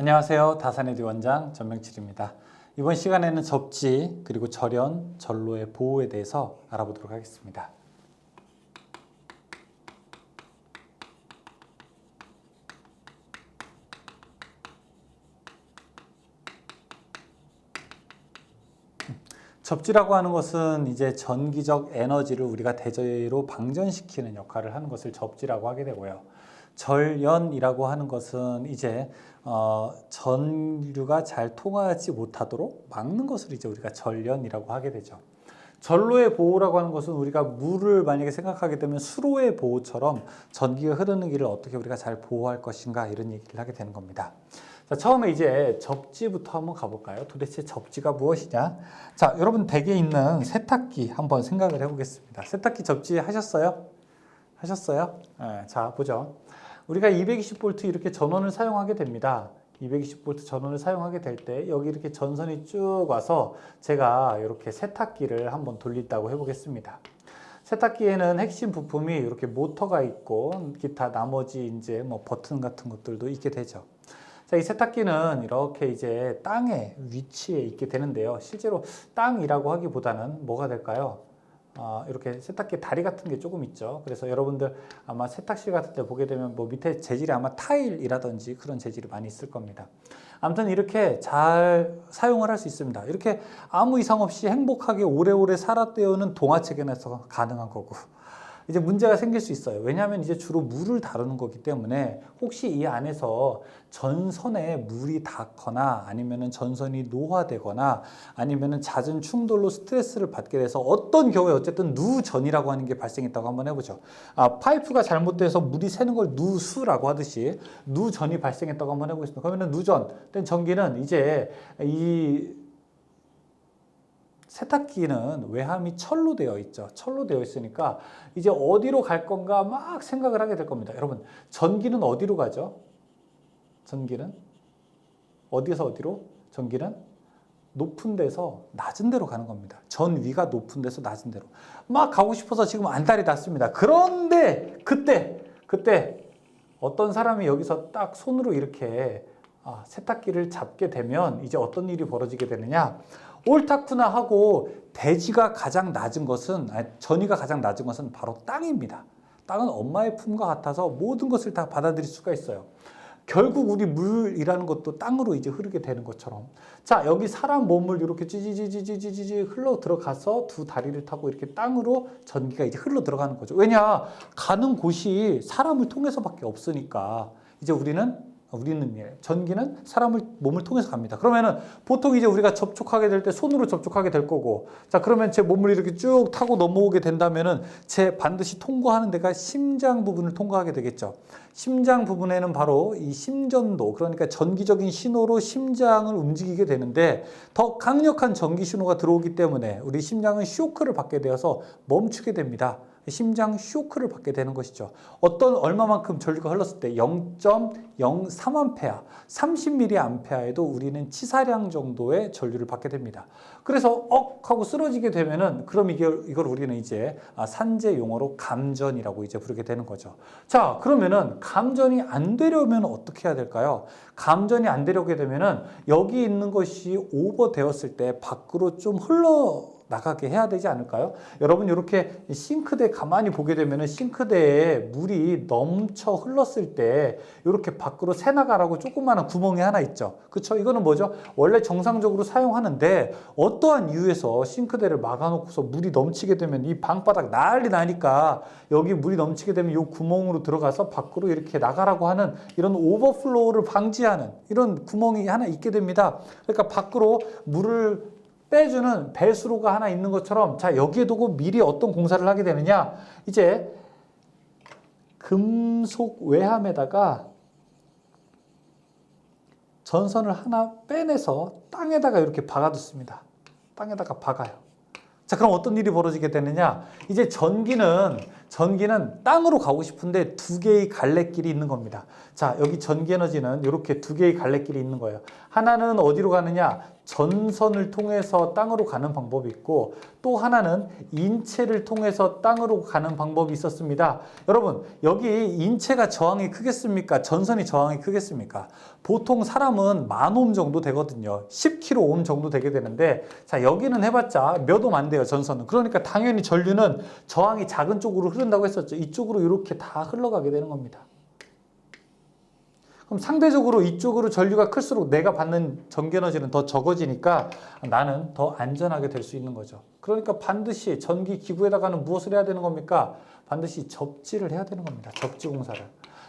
안녕하세요. 다산에듀 원장 전명칠입니다. 이번 시간에는 접지 그리고 절연, 전로의 보호에 대해서 알아보도록 하겠습니다. 접지라고 하는 것은 이제 전기적 에너지를 우리가 대저로 방전시키는 역할을 하는 것을 접지라고 하게 되고요. 절연이라고 하는 것은 이제 전류가 잘 통하지 못하도록 막는 것을 이제 우리가 절연이라고 하게 되죠. 전로의 보호라고 하는 것은 우리가 물을 만약에 생각하게 되면 수로의 보호처럼 전기가 흐르는 길을 어떻게 우리가 잘 보호할 것인가 이런 얘기를 하게 되는 겁니다. 자, 처음에 이제 접지부터 한번 가볼까요? 도대체 접지가 무엇이냐? 자, 여러분 댁에 있는 세탁기 한번 생각을 해보겠습니다. 세탁기 접지 하셨어요? 하셨어요? 네, 자, 보죠. 우리가 220V 이렇게 전원을 사용하게 됩니다. 220V 전원을 사용하게 될 때 여기 이렇게 전선이 쭉 와서 제가 이렇게 세탁기를 한번 돌린다고 해보겠습니다. 세탁기에는 핵심 부품이 이렇게 모터가 있고 기타 나머지 이제 뭐 버튼 같은 것들도 있게 되죠. 자, 이 세탁기는 이렇게 이제 땅에 위치해 있게 되는데요. 실제로 땅이라고 하기보다는 뭐가 될까요? 이렇게 세탁기 다리 같은 게 조금 있죠. 그래서 여러분들 아마 세탁실 같은 데 보게 되면 뭐 밑에 재질이 아마 타일이라든지 그런 재질이 많이 있을 겁니다. 아무튼 이렇게 잘 사용을 할 수 있습니다. 이렇게 아무 이상 없이 행복하게 오래오래 살았대요는 동화책에서 가능한 거고, 이제 문제가 생길 수 있어요. 왜냐하면 이제 주로 물을 다루는 거기 때문에 혹시 이 안에서 전선에 물이 닿거나 아니면은 전선이 노화되거나 아니면은 잦은 충돌로 스트레스를 받게 돼서 어떤 경우에 어쨌든 누전이라고 하는 게 발생했다고 한번 해보죠. 파이프가 잘못돼서 물이 새는 걸 누수라고 하듯이 누전이 발생했다고 한번 해보겠습니다. 그러면은 누전 된 전기는 이제 이 세탁기는 외함이 철로 되어 있죠. 철로 되어 있으니까 이제 어디로 갈 건가 막 생각을 하게 될 겁니다. 여러분, 전기는 어디로 가죠? 전기는 어디에서 어디로? 전기는 높은 데서 낮은 데로 가는 겁니다. 전 위가 높은 데서 낮은 데로 막 가고 싶어서 지금 안달이 났습니다. 그런데 그때 어떤 사람이 여기서 딱 손으로 이렇게 세탁기를 잡게 되면 이제 어떤 일이 벌어지게 되느냐? 옳다구나 하고 대지가 가장 낮은 것은, 전위가 가장 낮은 것은 바로 땅입니다. 땅은 엄마의 품과 같아서 모든 것을 다 받아들일 수가 있어요. 결국 우리 물이라는 것도 땅으로 이제 흐르게 되는 것처럼, 자, 여기 사람 몸을 이렇게 찌지지지지지지 흘러 들어가서 두 다리를 타고 이렇게 땅으로 전기가 이제 흘러 들어가는 거죠. 왜냐? 가는 곳이 사람을 통해서밖에 없으니까 이제 우리는 전기는 사람을 몸을 통해서 갑니다. 그러면은 보통 이제 우리가 접촉하게 될 때 손으로 접촉하게 될 거고, 자, 그러면 제 몸을 이렇게 쭉 타고 넘어오게 된다면은 제 반드시 통과하는 데가 심장 부분을 통과하게 되겠죠. 심장 부분에는 바로 이 심전도, 그러니까 전기적인 신호로 심장을 움직이게 되는데 더 강력한 전기 신호가 들어오기 때문에 우리 심장은 쇼크를 받게 되어서 멈추게 됩니다. 심장 쇼크를 받게 되는 것이죠. 얼마만큼 전류가 흘렀을 때 0.03A, 30mA에도 우리는 치사량 정도의 전류를 받게 됩니다. 그래서 하고 쓰러지게 되면은 그럼 이걸 우리는 이제 산재 용어로 감전이라고 이제 부르게 되는 거죠. 자, 그러면은 감전이 안 되려면 어떻게 해야 될까요? 감전이 안 되려게 되면은 여기 있는 것이 오버되었을 때 밖으로 좀 나가게 해야 되지 않을까요? 여러분, 이렇게 싱크대 가만히 보게 되면 싱크대에 물이 넘쳐 흘렀을 때 이렇게 밖으로 새나가라고 조그마한 구멍이 하나 있죠. 그렇죠? 이거는 뭐죠? 원래 정상적으로 사용하는데 어떠한 이유에서 싱크대를 막아놓고서 물이 넘치게 되면 이 방바닥 난리 나니까 여기 물이 넘치게 되면 이 구멍으로 들어가서 밖으로 이렇게 나가라고 하는 이런 오버플로우를 방지하는 이런 구멍이 하나 있게 됩니다. 그러니까 밖으로 물을 빼주는 배수로가 하나 있는 것처럼, 자, 여기에 두고 미리 어떤 공사를 하게 되느냐? 이제 금속 외함에다가 전선을 하나 빼내서 땅에다가 이렇게 박아뒀습니다. 땅에다가 박아요. 자, 그럼 어떤 일이 벌어지게 되느냐? 이제 전기는 땅으로 가고 싶은데 두 개의 갈래길이 있는 겁니다. 자, 여기 전기 에너지는 이렇게 두 개의 갈래길이 있는 거예요. 하나는 어디로 가느냐? 전선을 통해서 땅으로 가는 방법이 있고 또 하나는 인체를 통해서 땅으로 가는 방법이 있었습니다. 여러분, 여기 인체가 저항이 크겠습니까? 전선이 저항이 크겠습니까? 보통 사람은 10,000옴 정도 되거든요. 10kΩ 정도 되게 되는데 자, 여기는 해봤자 몇 옴 안 돼요, 전선은. 그러니까 당연히 전류는 저항이 작은 쪽으로 흐른다고 했었죠. 이쪽으로 이렇게 다 흘러가게 되는 겁니다. 그럼 상대적으로 이쪽으로 전류가 클수록 내가 받는 전기에너지는 더 적어지니까 나는 더 안전하게 될 수 있는 거죠. 그러니까 반드시 전기 기구에다가는 무엇을 해야 되는 겁니까? 반드시 접지를 해야 되는 겁니다. 접지 공사를.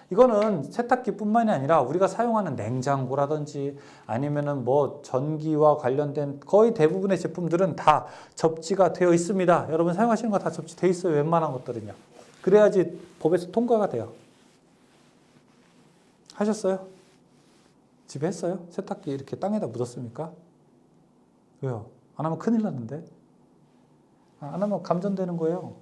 이거는 세탁기뿐만이 아니라 우리가 사용하는 냉장고라든지 아니면은 뭐 전기와 관련된 거의 대부분의 제품들은 다 접지가 되어 있습니다. 여러분 사용하시는 거 다 접지되어 있어요. 웬만한 것들은요. 그래야지 법에서 통과가 돼요. 하셨어요? 집에 했어요? 세탁기 이렇게 땅에다 묻었습니까? 왜요? 안 하면 큰일 났는데? 안 하면 감전되는 거예요.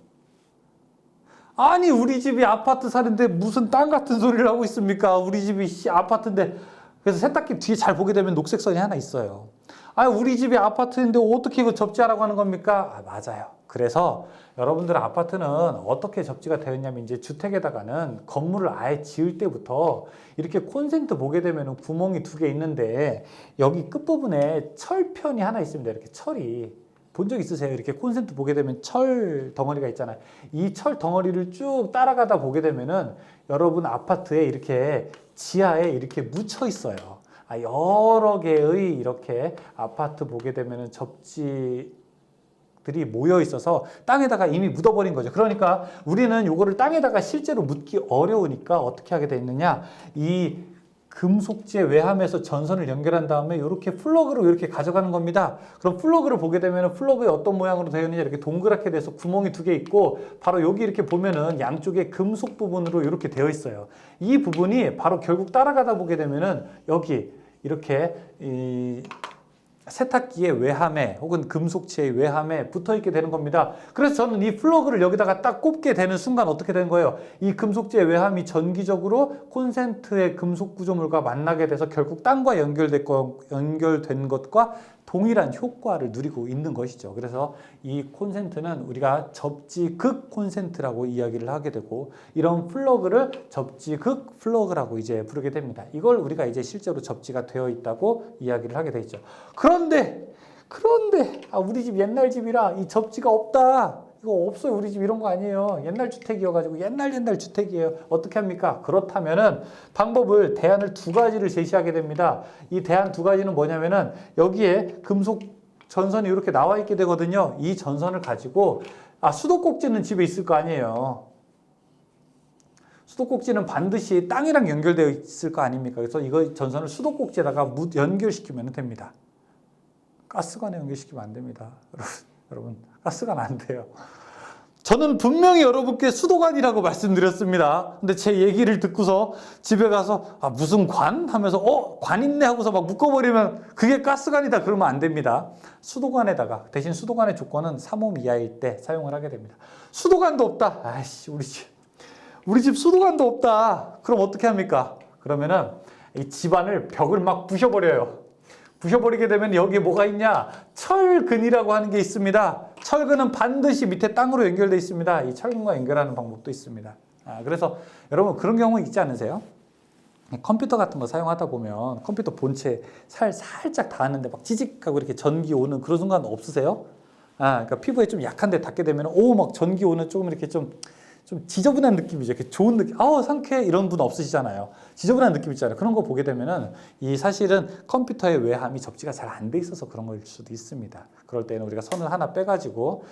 아니 우리 집이 아파트 사는데 무슨 땅 같은 소리를 하고 있습니까? 우리 집이 아파트인데. 그래서 세탁기 뒤에 잘 보게 되면 녹색 선이 하나 있어요. 아, 우리 집이 아파트인데 어떻게 이거 접지하라고 하는 겁니까? 아, 맞아요. 그래서 여러분들 아파트는 어떻게 접지가 되었냐면 이제 주택에다가는 건물을 아예 지을 때부터 이렇게 콘센트 보게 되면 구멍이 2개 있는데 여기 끝부분에 철편이 하나 있습니다. 이렇게 철이. 본 적 있으세요? 이렇게 콘센트 보게 되면 철 덩어리가 있잖아요. 이 철 덩어리를 쭉 따라가다 보게 되면은 여러분 아파트에 이렇게 지하에 이렇게 묻혀 있어요. 여러 개의 이렇게 아파트 보게 되면은 접지들이 모여 있어서 땅에다가 이미 묻어버린 거죠. 그러니까 우리는 요거를 땅에다가 실제로 묻기 어려우니까 어떻게 하게 돼 있느냐? 이 금속재 외함에서 전선을 연결한 다음에 이렇게 플러그로 이렇게 가져가는 겁니다. 그럼 플러그를 보게 되면 플러그에 어떤 모양으로 되어 있느냐 이렇게 동그랗게 돼서 구멍이 2개 있고 바로 여기 이렇게 보면은 양쪽에 금속 부분으로 이렇게 되어 있어요. 이 부분이 바로 결국 따라가다 보게 되면은 여기 이렇게 이 세탁기의 외함에 혹은 금속체의 외함에 붙어 있게 되는 겁니다. 그래서 저는 이 플러그를 여기다가 딱 꼽게 되는 순간 어떻게 되는 거예요? 이 금속체의 외함이 전기적으로 콘센트의 금속 구조물과 만나게 돼서 결국 땅과 연결된 것과 동일한 효과를 누리고 있는 것이죠. 그래서 이 콘센트는 우리가 접지극 콘센트라고 이야기를 하게 되고 이런 플러그를 접지극 플러그라고 이제 부르게 됩니다. 이걸 우리가 이제 실제로 접지가 되어 있다고 이야기를 하게 되죠. 그런데 우리 집 옛날 집이라 이 접지가 없다. 이거 없어요. 우리 집 이런 거 아니에요. 옛날 주택이어가지고 옛날 주택이에요. 어떻게 합니까? 그렇다면은 방법을 대안을 2가지를 제시하게 됩니다. 이 대안 2가지는 뭐냐면은 여기에 금속 전선이 이렇게 나와 있게 되거든요. 이 전선을 가지고 수도꼭지는 집에 있을 거 아니에요. 수도꼭지는 반드시 땅이랑 연결되어 있을 거 아닙니까? 그래서 이거 전선을 수도꼭지에다가 연결시키면 됩니다. 가스관에 연결시키면 안 됩니다. 여러분, 가스관 안 돼요. 저는 분명히 여러분께 수도관이라고 말씀드렸습니다. 근데 제 얘기를 듣고서 집에 가서 무슨 관? 하면서 관 있네 하고서 막 묶어버리면 그게 가스관이다 그러면 안 됩니다. 수도관에다가 대신 수도관의 조건은 3옴 이하일 때 사용을 하게 됩니다. 수도관도 없다. 아이씨 우리 집 수도관도 없다. 그럼 어떻게 합니까? 그러면은 이 집안을 벽을 막 부셔버려요. 부셔버리게 되면 여기에 뭐가 있냐? 철근이라고 하는 게 있습니다. 철근은 반드시 밑에 땅으로 연결되어 있습니다. 이 철근과 연결하는 방법도 있습니다. 그래서 여러분 그런 경우 있지 않으세요? 컴퓨터 같은 거 사용하다 보면 컴퓨터 본체 살짝 닿았는데 막 찌직하고 이렇게 전기 오는 그런 순간 없으세요? 그러니까 피부에 좀 약한데 닿게 되면 막 전기 오는 조금 이렇게 좀 지저분한 느낌이죠. 이렇게 좋은 느낌. 상쾌해. 이런 분 없으시잖아요. 지저분한 느낌 있잖아요. 그런 거 보게 되면은 이 사실은 컴퓨터의 외함이 접지가 잘 안 돼 있어서 그런 걸 수도 있습니다. 그럴 때는 우리가 선을 하나 빼가지고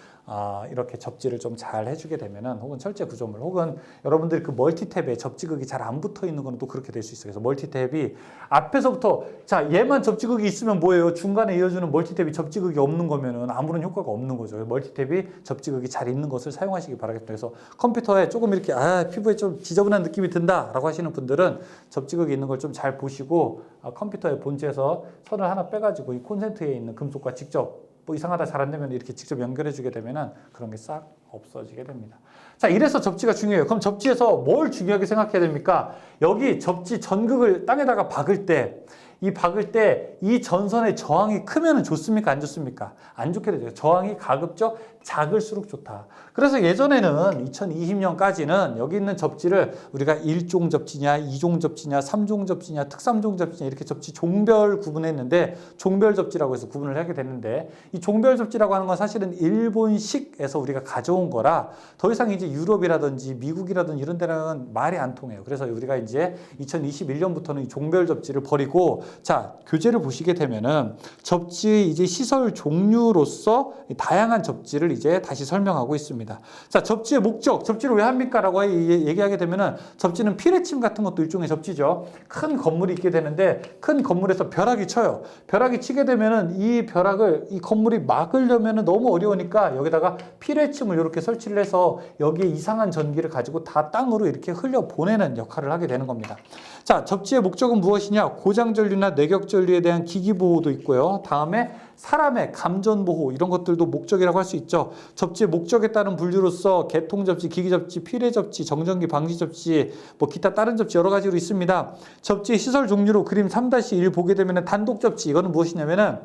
이렇게 접지를 좀 잘 해주게 되면은 혹은 철제 구조물 혹은 여러분들이 그 멀티탭에 접지극이 잘 안 붙어 있는 거는 또 그렇게 될 수 있어요. 그래서 멀티탭이 앞에서부터 얘만 접지극이 있으면 뭐예요? 중간에 이어주는 멀티탭이 접지극이 없는 거면은 아무런 효과가 없는 거죠. 멀티탭이 접지극이 잘 있는 것을 사용하시기 바라겠습니다. 그래서 컴퓨터에 조금 이렇게 피부에 좀 지저분한 느낌이 든다라고 하시는 분들은 접지극이 있는 걸 좀 잘 보시고 컴퓨터의 본체에서 선을 하나 빼가지고 이 콘센트에 있는 금속과 직접 이상하다 잘 안 되면 이렇게 직접 연결해 주게 되면은 그런 게 싹 없어지게 됩니다. 자, 이래서 접지가 중요해요. 그럼 접지에서 뭘 중요하게 생각해야 됩니까? 여기 접지 전극을 땅에다가 박을 때 이 박을 때 이 전선의 저항이 크면 좋습니까? 안 좋습니까? 안 좋게 되죠. 저항이 가급적 작을수록 좋다. 그래서 예전에는 2020년까지는 여기 있는 접지를 우리가 1종 접지냐, 2종 접지냐, 3종 접지냐, 특3종 접지냐 이렇게 접지 종별 구분했는데 종별 접지라고 해서 구분을 하게 됐는데 이 종별 접지라고 하는 건 사실은 일본식에서 우리가 가져온 거라 더 이상 이제 유럽이라든지 미국이라든지 이런 데는 말이 안 통해요. 그래서 우리가 이제 2021년부터는 이 종별 접지를 버리고 자, 교재를 보시게 되면은 접지의 이제 시설 종류로서 다양한 접지를 이제 다시 설명하고 있습니다. 자, 접지의 목적, 접지를 왜 합니까? 라고 얘기하게 되면은 접지는 피뢰침 같은 것도 일종의 접지죠. 큰 건물이 있게 되는데 큰 건물에서 벼락이 쳐요. 벼락이 치게 되면은 이 벼락을 이 건물이 막으려면은 너무 어려우니까 여기다가 피뢰침을 이렇게 설치를 해서 여기에 이상한 전기를 가지고 다 땅으로 이렇게 흘려 보내는 역할을 하게 되는 겁니다. 자, 접지의 목적은 무엇이냐? 고장전류나 내격전류에 대한 기기보호도 있고요. 다음에 사람의 감전보호 이런 것들도 목적이라고 할 수 있죠. 접지의 목적에 따른 분류로서 개통접지, 기기접지, 피뢰접지, 정전기 방지접지, 뭐 기타 다른 접지 여러 가지로 있습니다. 접지의 시설 종류로 그림 3-1 보게 되면 단독접지 이거는 무엇이냐면은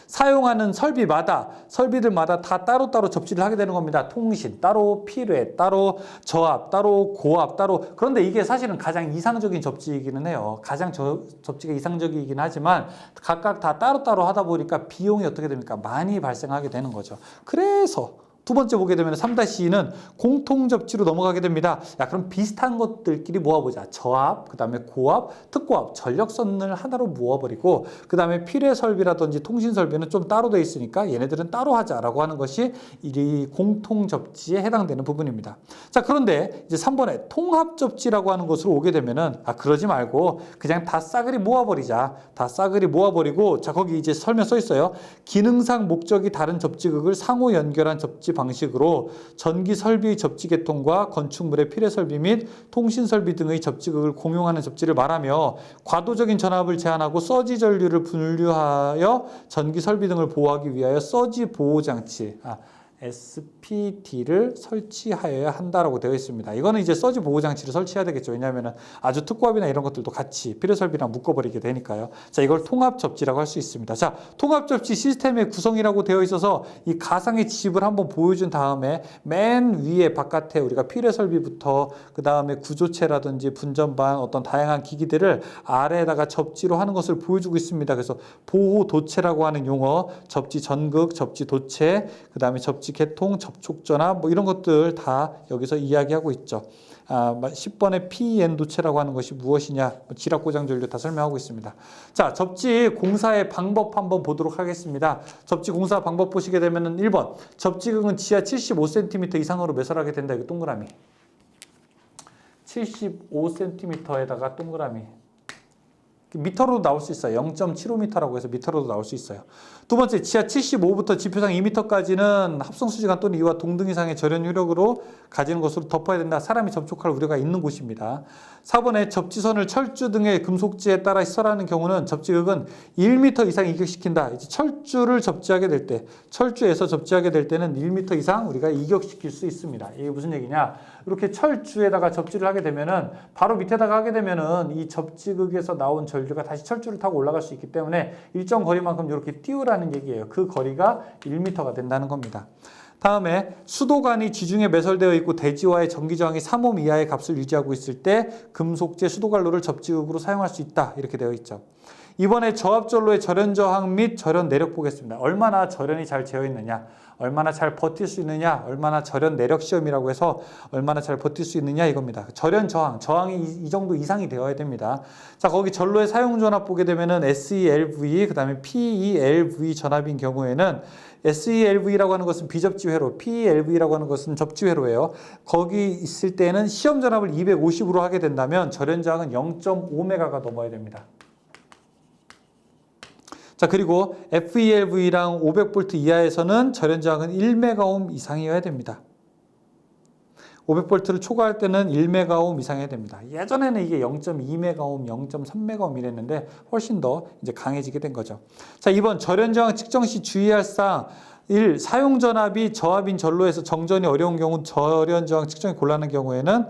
사용하는 설비들마다 다 따로따로 접지를 하게 되는 겁니다. 통신 따로, 피뢰 따로, 저압 따로, 고압 따로. 그런데 이게 사실은 가장 이상적인 접지이기는 해요. 가장 접지가 이상적이긴 하지만 각각 다 따로따로 하다 보니까 비용이 어떻게 됩니까? 많이 발생하게 되는 거죠. 그래서 두 번째 보게 되면 3-2는 공통접지로 넘어가게 됩니다. 야, 그럼 비슷한 것들끼리 모아보자. 저압, 그 다음에 고압, 특고압, 전력선을 하나로 모아버리고 그 다음에 피뢰설비라든지 통신설비는 좀 따로 돼 있으니까 얘네들은 따로 하자라고 하는 것이 이 공통접지에 해당되는 부분입니다. 자, 그런데 이제 3번에 통합접지라고 하는 것으로 오게 되면은 그러지 말고 그냥 다 싸그리 모아버리자. 다 싸그리 모아버리고 자, 거기 이제 설명 써 있어요. 기능상 목적이 다른 접지극을 상호 연결한 접지 방식으로 전기 설비의 접지 계통과 건축물의 피뢰 설비 및 통신 설비 등의 접지극을 공용하는 접지를 말하며 과도적인 전압을 제한하고 서지 전류를 분류하여 전기 설비 등을 보호하기 위하여 서지 보호 장치 SPD를 설치하여야 한다라고 되어 있습니다. 이거는 이제 서지 보호 장치를 설치해야 되겠죠. 왜냐하면 아주 특고압이나 이런 것들도 같이 피뢰 설비랑 묶어버리게 되니까요. 자, 이걸 통합 접지라고 할 수 있습니다. 자, 통합 접지 시스템의 구성이라고 되어 있어서 이 가상의 지집을 한번 보여준 다음에 맨 위에 바깥에 우리가 피뢰 설비부터 그 다음에 구조체라든지 분전반 어떤 다양한 기기들을 아래에다가 접지로 하는 것을 보여주고 있습니다. 그래서 보호 도체라고 하는 용어, 접지 전극, 접지 도체, 그 다음에 접지 개통, 접촉 전압 뭐 이런 것들 다 여기서 이야기하고 있죠. 10번의 PEN 도체라고 하는 것이 무엇이냐, 지압 고장 전류 다 설명하고 있습니다. 자, 접지 공사의 방법 한번 보도록 하겠습니다. 접지 공사 방법 보시게 되면은 1번 접지극은 지하 75cm 이상으로 매설하게 된다. 이거 동그라미. 75cm에다가 동그라미. 미터로도 나올 수 있어요. 0.75m라고 해서 미터로도 나올 수 있어요. 두 번째, 지하 75부터 지표상 2m까지는 합성수지관 또는 이와 동등 이상의 절연 효력으로 가지는 것으로 덮어야 된다. 사람이 접촉할 우려가 있는 곳입니다. 4번에 접지선을 철주 등의 금속지에 따라 시설하는 경우는 접지극은 1m 이상 이격시킨다. 이제 철주를 접지하게 될 때, 철주에서 접지하게 될 때는 1m 이상 우리가 이격시킬 수 있습니다. 이게 무슨 얘기냐? 이렇게 철주에다가 접지를 하게 되면은 바로 밑에다가 하게 되면은 이 접지극에서 나온 전류가 다시 철주를 타고 올라갈 수 있기 때문에 일정 거리만큼 이렇게 띄우라는 얘기예요. 그 거리가 1m가 된다는 겁니다. 다음에 수도관이 지중해 매설되어 있고 대지와의 전기 저항이 3옴 이하의 값을 유지하고 있을 때 금속재 수도관로를 접지극으로 사용할 수 있다. 이렇게 되어 있죠. 이번에 저압전로의 절연 저항 및 절연 내력 보겠습니다. 얼마나 절연이 잘 되어 있느냐, 얼마나 잘 버틸 수 있느냐, 얼마나 절연 내력 시험이라고 해서 얼마나 잘 버틸 수 있느냐 이겁니다. 절연 저항, 저항이 이 정도 이상이 되어야 됩니다. 자, 거기 전로의 사용 전압 보게 되면은 SELV, 그 다음에 PELV 전압인 경우에는 SELV라고 하는 것은 비접지 회로, PELV라고 하는 것은 접지 회로예요. 거기 있을 때는 시험 전압을 250으로 하게 된다면 절연 저항은 0.5메가가 넘어야 됩니다. 자, 그리고 FELV랑 500V 이하에서는 절연 저항은 1메가옴 이상이어야 됩니다. 500V를 초과할 때는 1메가옴 이상해야 됩니다. 예전에는 이게 0.2메가옴, 0.3메가옴 이랬는데 훨씬 더 이제 강해지게 된 거죠. 자, 2번 절연 저항 측정 시 주의할 사항. 1. 사용 전압이 저압인 전로에서 정전이 어려운 경우 절연 저항 측정이 곤란한 경우에는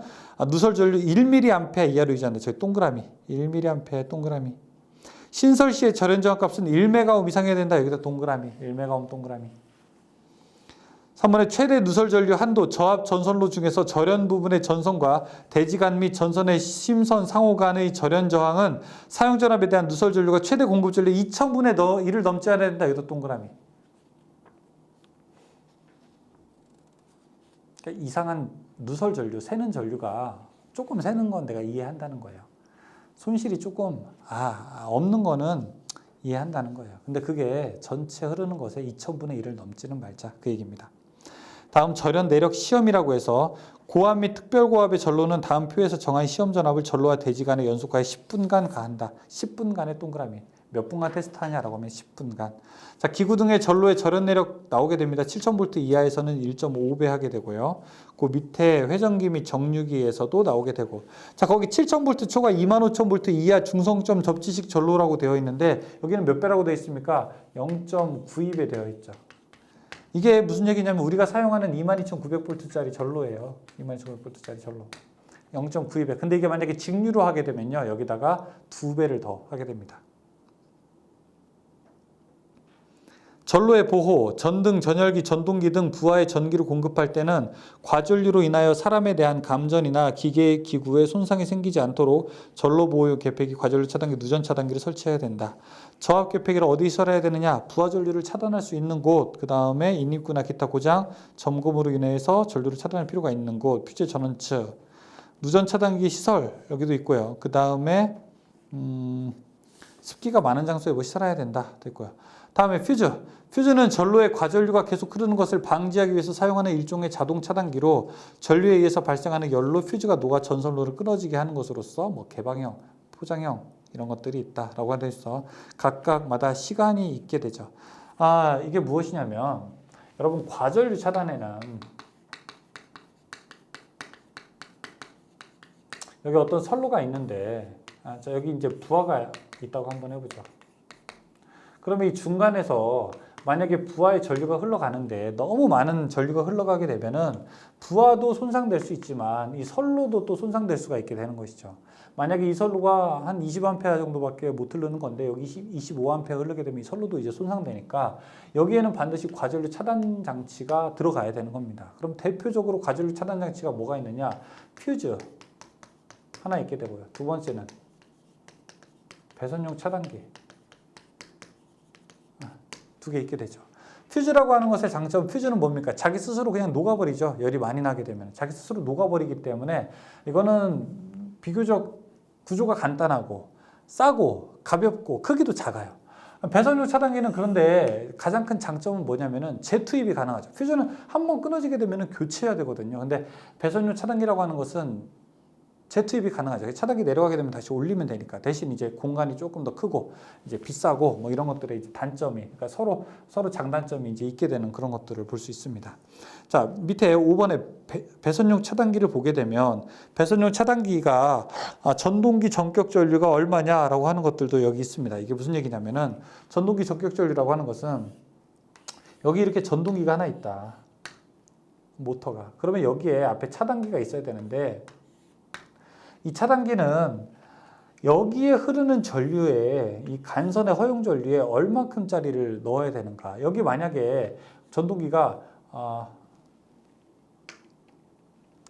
누설 전류 1mA 이하로 유지한다. 저희 동그라미. 1mA 동그라미. 신설 시의 절연 저항값은 1메가옴 이상해야 된다. 여기다 동그라미. 1메가옴 동그라미. 3번에 최대 누설 전류 한도 저압 전선로 중에서 절연 부분의 전선과 대지간 및 전선의 심선 상호 간의 절연 저항은 사용 전압에 대한 누설 전류가 최대 공급 전류 2000분의 1을 넘지 않아야 된다. 여기다 동그라미. 그러니까 이상한 누설 전류, 새는 전류가 조금 새는 건 내가 이해한다는 거예요. 손실이 조금 없는 거는 이해한다는 거예요. 근데 그게 전체 흐르는 것에 2000분의 1을 넘지는 말자. 그 얘기입니다. 다음 절연 내력 시험이라고 해서 고압 및 특별고압의 전로는 다음 표에서 정한 시험 전압을 전로와 대지 간의 연속하에 10분간 가한다. 10분간의 동그라미. 몇 분간 테스트하냐라고 하면 10분간. 자, 기구 등의 전로의 절연 내력 나오게 됩니다. 7000V 이하에서는 1.5배 하게 되고요. 그 밑에 회전기 및 정류기에서도 나오게 되고. 자, 거기 7000V 초과 25000V 이하 중성점 접지식 전로라고 되어 있는데 여기는 몇 배라고 되어 있습니까? 0.92배 되어 있죠. 이게 무슨 얘기냐면 우리가 사용하는 22900V짜리 전로예요. 22900V짜리 전로. 0.92배. 근데 이게 만약에 직류로 하게 되면요. 여기다가 2배를 더 하게 됩니다. 전로의 보호, 전등, 전열기, 전동기 등 부하의 전기를 공급할 때는 과전류로 인하여 사람에 대한 감전이나 기계, 기구에 손상이 생기지 않도록 전로 보호 계획기, 과전류 차단기, 누전 차단기를 설치해야 된다. 저압 계획기를 어디 설해야 되느냐? 부하 전류를 차단할 수 있는 곳, 그 다음에 인입구나 기타 고장, 점검으로 인해서 전류를 차단할 필요가 있는 곳, 퓨즈 전원측, 누전 차단기 시설 여기도 있고요. 그 다음에 습기가 많은 장소에 뭐 시설해야 된다 됐고요. 다음에 퓨즈. 퓨즈는 전로의 과전류가 계속 흐르는 것을 방지하기 위해서 사용하는 일종의 자동 차단기로 전류에 의해서 발생하는 열로 퓨즈가 녹아 전선로를 끊어지게 하는 것으로서 뭐 개방형, 포장형 이런 것들이 있다라고 되어 있어 각각마다 시간이 있게 되죠. 이게 무엇이냐면 여러분 과전류 차단에는 여기 어떤 선로가 있는데 자, 여기 이제 부하가 있다고 한번 해보죠. 그러면 이 중간에서 만약에 부하의 전류가 흘러가는데 너무 많은 전류가 흘러가게 되면은 부하도 손상될 수 있지만 이 선로도 또 손상될 수가 있게 되는 것이죠. 만약에 이 선로가 한 20A 정도밖에 못 흐르는 건데 여기 25A 흐르게 되면 이 선로도 이제 손상되니까 여기에는 반드시 과전류 차단 장치가 들어가야 되는 겁니다. 그럼 대표적으로 과전류 차단 장치가 뭐가 있느냐? 퓨즈 하나 있게 되고요. 두 번째는 배선용 차단기 두 개 있게 되죠. 퓨즈라고 하는 것의 장점, 퓨즈는 뭡니까? 자기 스스로 그냥 녹아버리죠. 열이 많이 나게 되면. 자기 스스로 녹아버리기 때문에 이거는 비교적 구조가 간단하고 싸고 가볍고 크기도 작아요. 배선용 차단기는 그런데 가장 큰 장점은 뭐냐면은 재투입이 가능하죠. 퓨즈는 한번 끊어지게 되면은 교체해야 되거든요. 근데 배선용 차단기라고 하는 것은 재투입이 가능하죠. 차단기 내려가게 되면 다시 올리면 되니까. 대신 이제 공간이 조금 더 크고 이제 비싸고 뭐 이런 것들의 이제 단점이, 그러니까 서로 장단점이 이제 있게 되는 그런 것들을 볼 수 있습니다. 자, 밑에 5번에 배선용 차단기를 보게 되면 배선용 차단기가 전동기 전격 전류가 얼마냐라고 하는 것들도 여기 있습니다. 이게 무슨 얘기냐면은 전동기 전격 전류라고 하는 것은 여기 이렇게 전동기가 하나 있다. 모터가. 그러면 여기에 앞에 차단기가 있어야 되는데 이 차단기는 여기에 흐르는 전류에 이 간선의 허용 전류에 얼마큼짜리를 넣어야 되는가? 여기 만약에 전동기가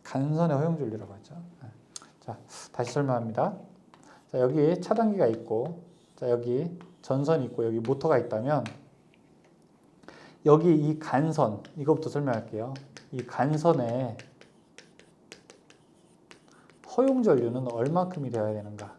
간선의 허용 전류라고 하죠. 자, 다시 설명합니다. 자, 여기 차단기가 있고, 자, 여기 전선이 있고, 여기 모터가 있다면 여기 이 간선, 이것부터 설명할게요. 이 간선에 허용 전류는 얼마큼이 되어야 되는가?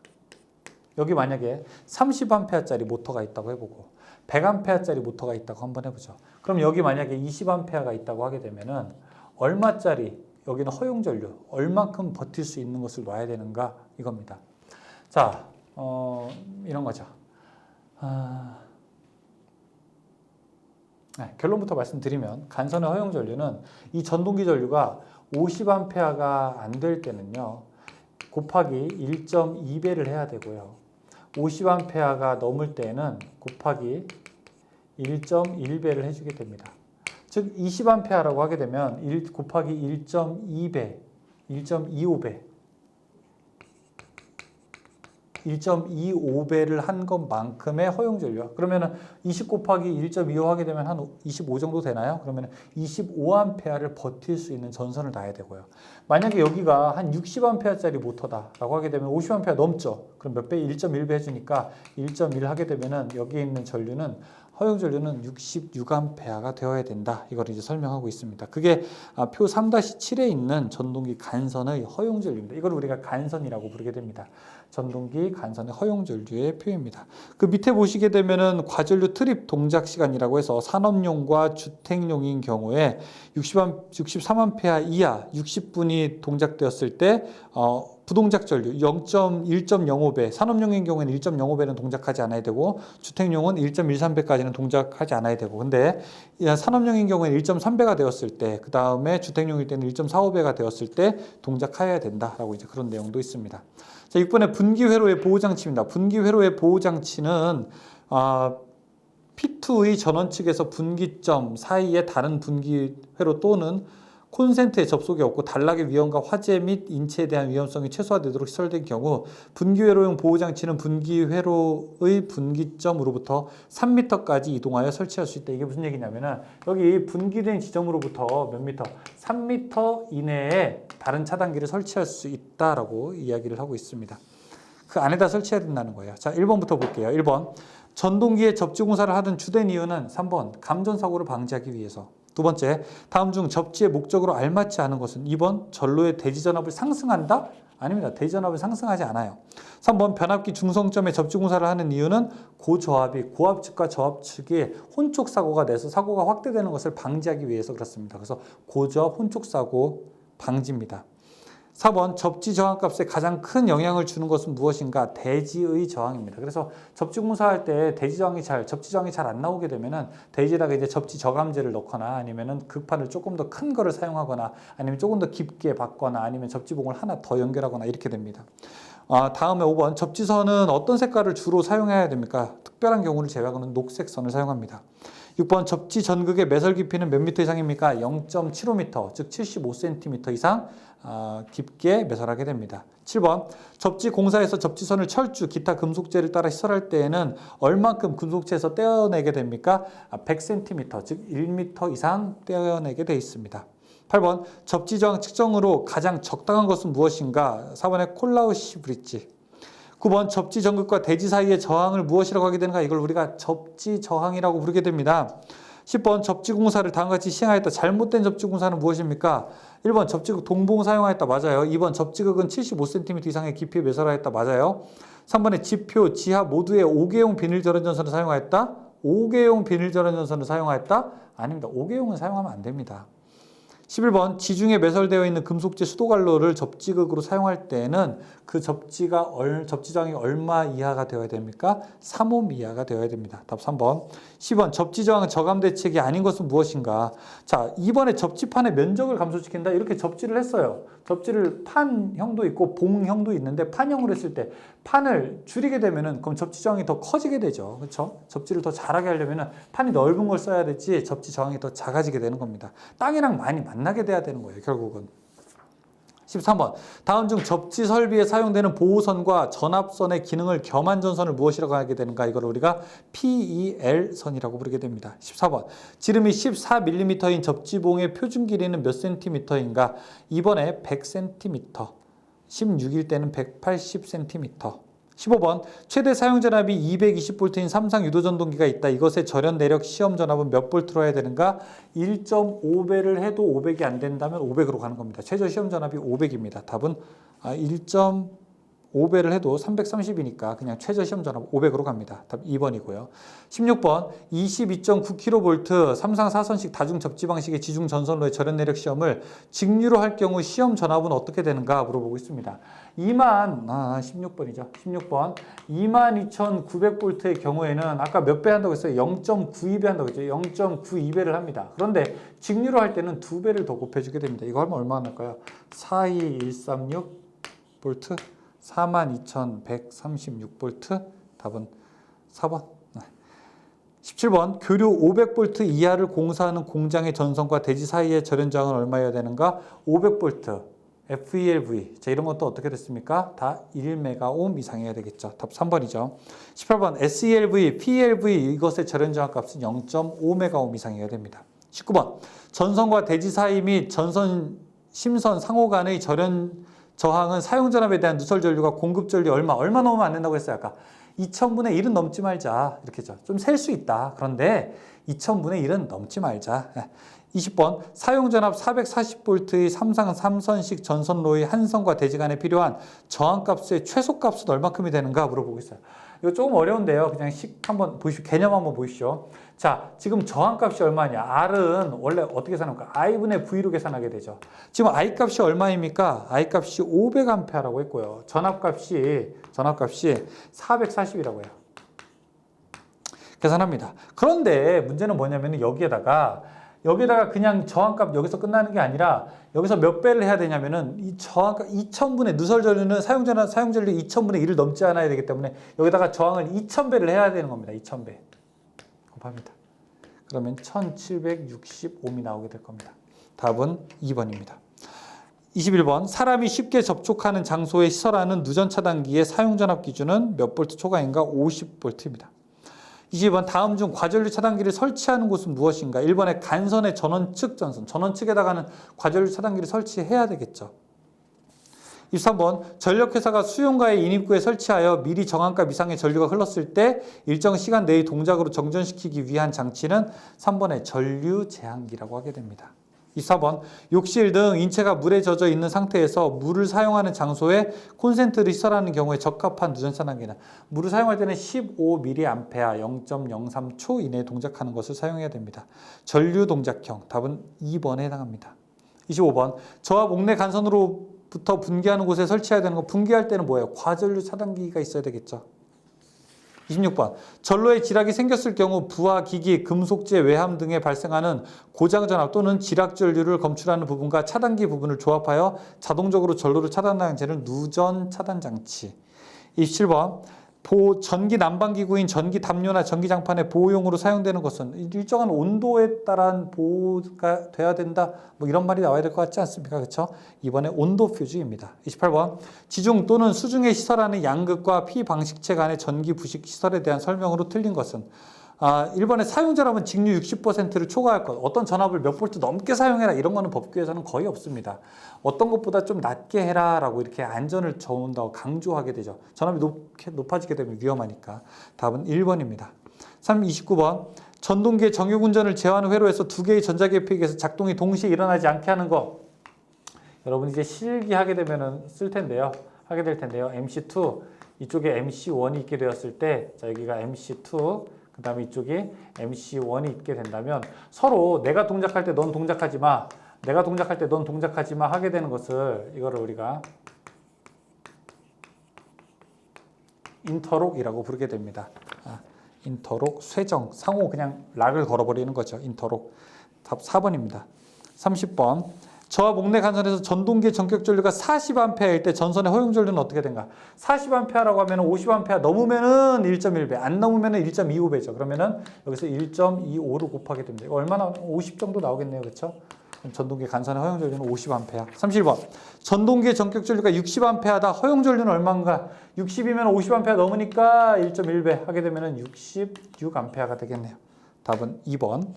여기 만약에 30A짜리 모터가 있다고 해보고 100A짜리 모터가 있다고 한번 해보죠. 그럼 여기 만약에 20A가 있다고 하게 되면은 얼마짜리 여기는 허용 전류 얼마큼 버틸 수 있는 것을 놔야 되는가 이겁니다. 자, 이런 거죠. 결론부터 말씀드리면 간선의 허용 전류는 이 전동기 전류가 50A가 안 될 때는요. 곱하기 1.2배를 해야 되고요. 50A가 넘을 때는 곱하기 1.1배를 해주게 됩니다. 즉 20A라고 하게 되면 1 곱하기 1.2배, 1.25배 1.25배를 한 것만큼의 허용 전류. 그러면은 20 곱하기 1.25 하게 되면 한 25 정도 되나요? 그러면 25A를 버틸 수 있는 전선을 놔야 되고요. 만약에 여기가 한 60A짜리 모터다라고 하게 되면 50A 넘죠. 그럼 몇 배? 1.1배 해주니까 1.1 하게 되면은 여기에 있는 전류는 허용 전류는 66A가 되어야 된다. 이걸 이제 설명하고 있습니다. 그게 표 3-7에 있는 전동기 간선의 허용 전류입니다. 이걸 우리가 간선이라고 부르게 됩니다. 전동기 간선의 허용 전류의 표입니다. 그 밑에 보시게 되면은 과전류 트립 동작 시간이라고 해서 산업용과 주택용인 경우에 63A 이하 60분이 동작되었을 때 부동작 전류 1.05배, 산업용인 경우에는 1.05배는 동작하지 않아야 되고 주택용은 1.13배까지는 동작하지 않아야 되고, 근데 산업용인 경우에는 1.3배가 되었을 때, 그 다음에 주택용일 때는 1.45배가 되었을 때 동작하여야 된다라고 이제 그런 내용도 있습니다. 자, 6번에 분기 회로의 보호 장치입니다. 분기 회로의 보호 장치는 P2의 전원 측에서 분기점 사이에 다른 분기 회로 또는 콘센트에 접속이 없고 단락의 위험과 화재 및 인체에 대한 위험성이 최소화되도록 시설된 경우 분기회로용 보호장치는 분기회로의 분기점으로부터 3m까지 이동하여 설치할 수 있다. 이게 무슨 얘기냐면은 여기 분기된 지점으로부터 몇 미터? 3m 이내에 다른 차단기를 설치할 수 있다라고 이야기를 하고 있습니다. 그 안에다 설치해야 된다는 거예요. 자, 1번부터 볼게요. 1번. 전동기에 접지공사를 하던 주된 이유는 3번. 감전사고를 방지하기 위해서. 두 번째, 다음 중 접지의 목적으로 알맞지 않은 것은 2번, 전로의 대지전압을 상승한다? 아닙니다. 대지전압을 상승하지 않아요. 3번, 변압기 중성점에 접지공사를 하는 이유는 고저압이 고압측과 저압측이 혼촉사고가 돼서 사고가 확대되는 것을 방지하기 위해서 그렇습니다. 그래서 고저압 혼촉사고 방지입니다. 4번, 접지 저항값에 가장 큰 영향을 주는 것은 무엇인가? 대지의 저항입니다. 그래서 접지 공사할 때 접지 저항이 잘 안 나오게 되면은 대지에다가 이제 접지 저감제를 넣거나 아니면은 극판을 조금 더 큰 거를 사용하거나 아니면 조금 더 깊게 받거나 아니면 접지봉을 하나 더 연결하거나 이렇게 됩니다. 다음에 5번, 접지선은 어떤 색깔을 주로 사용해야 됩니까? 특별한 경우를 제외하고는 녹색 선을 사용합니다. 6번, 접지 전극의 매설 깊이는 몇 미터 이상입니까? 0.75m, 즉 75cm 이상 깊게 매설하게 됩니다. 7번, 접지 공사에서 접지선을 철주, 기타 금속재를 따라 시설할 때에는 얼만큼 금속재에서 떼어내게 됩니까? 100cm, 즉 1m 이상 떼어내게 되어 있습니다. 8번, 접지 저항 측정으로 가장 적당한 것은 무엇인가? 4번의 콜라우시 브릿지. 9번, 접지 전극과 대지 사이의 저항을 무엇이라고 하게 되는가? 이걸 우리가 접지 저항이라고 부르게 됩니다. 10번, 접지 공사를 다음과 같이 시행하였다. 잘못된 접지 공사는 무엇입니까? 1번, 접지극 동봉 사용하였다. 맞아요. 2번, 접지극은 75cm 이상의 깊이에 매설하였다. 맞아요. 3번에 지표, 지하 모두에 5개용 비닐 절연 전선을 사용하였다. 5개용 비닐 절연 전선을 사용하였다. 아닙니다. 5개용은 사용하면 안 됩니다. 11번, 지중해 매설되어 있는 금속재 수도관로를 접지극으로 사용할 때는 그 접지 저항이 얼마 이하가 되어야 됩니까? 3옴 이하가 되어야 됩니다. 답 3번. 10번, 접지 저항 저감 대책이 아닌 것은 무엇인가? 자, 2번에 접지판의 면적을 감소시킨다. 이렇게 접지를 했어요. 접지를 판형도 있고 봉형도 있는데 판형으로 했을 때 판을 줄이게 되면은 그럼 접지 저항이 더 커지게 되죠. 그렇죠? 접지를 더 잘하게 하려면은 판이 넓은 걸 써야 되지 접지 저항이 더 작아지게 되는 겁니다. 땅이랑 많이 만나게 돼야 되는 거예요, 결국은. 13번, 다음 중 접지 설비에 사용되는 보호선과 전압선의 기능을 겸한 전선을 무엇이라고 하게 되는가? 이걸 우리가 PEL선이라고 부르게 됩니다. 14번, 지름이 14mm인 접지봉의 표준 길이는 몇 cm인가? 2번에 100cm, 16일 때는 180cm. 15번, 최대 사용 전압이 220V인 삼상 유도전동기가 있다. 이것의 절연 내력 시험 전압은 몇 볼트로 해야 되는가? 1.5배를 해도 500이 안 된다면 500으로 가는 겁니다. 최저 시험 전압이 500입니다. 답은 1.5배를 해도 330이니까 그냥 최저 시험 전압 500으로 갑니다. 답 2번이고요. 16번, 22.9kV 삼상 4선식 다중 접지 방식의 지중 전선로의 절연 내력 시험을 직류로 할 경우 시험 전압은 어떻게 되는가 물어보고 있습니다. 16번이죠. 16번. 22,900V의 경우에는 아까 몇 배 한다고 했어요? 0.92배 한다고 했죠. 0.92배를 합니다. 그런데 직류로 할 때는 2배를 더 곱해주게 됩니다. 이거 하면 얼마나 날까요? 42136V, 42,136V. 답은 4번. 17번, 교류 500V 이하를 공사하는 공장의 전선과 대지 사이의 절연 저항은 얼마여야 되는가? 500V. FELV. 자, 이런 것도 어떻게 됐습니까? 다 1메가옴 이상이어야 되겠죠. 답 3번이죠. 18번 SELV, PLV 이것의 절연 저항값은 0.5메가옴 이상이어야 됩니다. 19번 전선과 대지 사이 및 전선 심선 상호 간의 절연 저항은 사용 전압에 대한 누설 전류가 공급 전류 얼마 넘으면 안 된다고 했어요. 아까 2000분의 1은 넘지 말자 이렇게죠. 좀 셀 수 있다. 그런데 2000분의 1은 넘지 말자. 20번 사용 전압 440V의 3상 3선식 전선로의 한 선과 대지 간에 필요한 저항값의 최소값은 얼마큼이 되는가 물어보고 있어요. 이거 조금 어려운데요. 그냥 한번 보시죠. 개념 한번 보시죠. 자, 지금 저항값이 얼마냐? R은 원래 어떻게 계산합니까? I분의 V로 계산하게 되죠. 지금 I 값이 얼마입니까? I 값이 500A라고 했고요. 전압값이 440이라고 해요. 계산합니다. 그런데 문제는 뭐냐면 여기에다가 그냥 저항값 여기서 끝나는 게 아니라 여기서 몇 배를 해야 되냐면은 이 저항값 2000분의 누설 전류는 사용 전류 2000분의 1을 넘지 않아야 되기 때문에 여기다가 저항을 2000배를 해야 되는 겁니다. 2000배. 곱합니다. 그러면 1760옴이 나오게 될 겁니다. 답은 2번입니다. 21번 사람이 쉽게 접촉하는 장소에 시설하는 누전 차단기의 사용 전압 기준은 몇 볼트 초과인가? 50볼트입니다. 22번 다음 중 과전류 차단기를 설치하는 곳은 무엇인가? 1번에 간선의 전원측 전선, 전원측에다가는 과전류 차단기를 설치해야 되겠죠. 23번 전력회사가 수용가의 인입구에 설치하여 미리 정한값 이상의 전류가 흘렀을 때 일정 시간 내의 동작으로 정전시키기 위한 장치는 3번의 전류 제한기라고 하게 됩니다. 24번 욕실 등 인체가 물에 젖어 있는 상태에서 물을 사용하는 장소에 콘센트를 시설하는 경우에 적합한 누전 차단기는 물을 사용할 때는 15mA 0.03초 이내에 동작하는 것을 사용해야 됩니다. 전류 동작형 답은 2번에 해당합니다. 25번 저압 옥내 간선으로부터 분기하는 곳에 설치해야 되는 거 분기할 때는 뭐예요? 과전류 차단기가 있어야 되겠죠. 26번 전로에 지락이 생겼을 경우 부하 기기, 금속재, 외함 등에 발생하는 고장전압 또는 지락전류를 검출하는 부분과 차단기 부분을 조합하여 자동적으로 전로를 차단하는 장치는 누전 차단장치. 27번 전기 난방기구인 전기 담요나 전기장판의 보호용으로 사용되는 것은 일정한 온도에 따른 보호가 돼야 된다. 뭐 이런 말이 나와야 될 것 같지 않습니까? 그렇죠? 이번에 온도 퓨즈입니다. 28번 지중 또는 수중에 시설하는 양극과 피방식체 간의 전기 부식 시설에 대한 설명으로 틀린 것은 1번에 사용 전압은 직류 60%를 초과할 것. 어떤 전압을 몇 볼트 넘게 사용해라. 이런 거는 법규에서는 거의 없습니다. 어떤 것보다 좀 낮게 해라 라고 이렇게 안전을 적은다고 강조하게 되죠. 전압이 높아지게 되면 위험하니까. 답은 1번입니다. 29번 전동기의 정육운전을 제어하는 회로에서 두 개의 전자계피기에서 작동이 동시에 일어나지 않게 하는 거. 여러분 이제 실기하게 되면 하게 될 텐데요. MC2 이쪽에 MC1이 있게 되었을 때 자 여기가 MC2 그 다음에 이쪽에 MC1이 있게 된다면 서로 내가 동작할 때 넌 동작하지 마. 내가 동작할 때 넌 동작하지 마 하게 되는 것을 이거를 우리가 인터록이라고 부르게 됩니다. 인터록, 쇄정, 상호 그냥 락을 걸어버리는 거죠. 인터록. 답 4번입니다. 30번 저압 옥내 간선에서 전동기의 전격 전류가 40A일 때 전선의 허용 전류는 어떻게 된가? 40A라고 하면 50A 넘으면은 1.1배, 안 넘으면은 1.25배죠. 그러면은 여기서 1.25를 곱하게 됩니다. 이거 얼마나 50 정도 나오겠네요. 그렇죠? 전동기 간선의 허용 전류는 50A. 31번. 전동기의 전격 전류가 60A다. 허용 전류는 얼마인가? 60이면 50A 넘으니까 1.1배 하게 되면은 66A가 되겠네요. 답은 2번.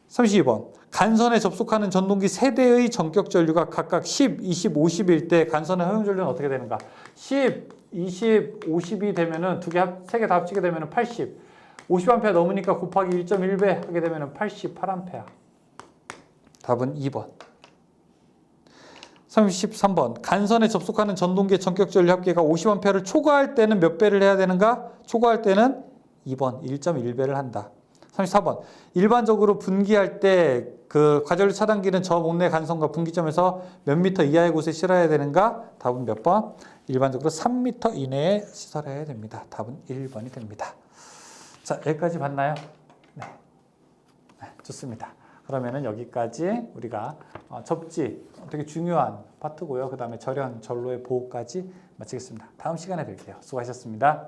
32번. 간선에 접속하는 전동기 세대의 전격 전류가 각각 10, 20, 50일 때 간선의 허용 전류는 어떻게 되는가? 10, 20, 50이 되면은 세 개 다 합치게 되면은 80. 50A 넘으니까 곱하기 1.1배 하게 되면은 88A. 답은 2번. 33번. 간선에 접속하는 전동기의 전격 전류 합계가 50A를 초과할 때는 몇 배를 해야 되는가? 초과할 때는 2번 1.1배를 한다. 34번. 일반적으로 분기할 때 그 과전류 차단기는 저 옥내 간선과 분기점에서 몇 미터 이하의 곳에 실어야 되는가? 답은 몇 번? 일반적으로 3미터 이내에 시설해야 됩니다. 답은 1번이 됩니다. 자, 여기까지 봤나요? 네. 좋습니다. 그러면은 여기까지 우리가 접지 되게 중요한 파트고요. 그 다음에 절연, 전로의 보호까지 마치겠습니다. 다음 시간에 뵐게요. 수고하셨습니다.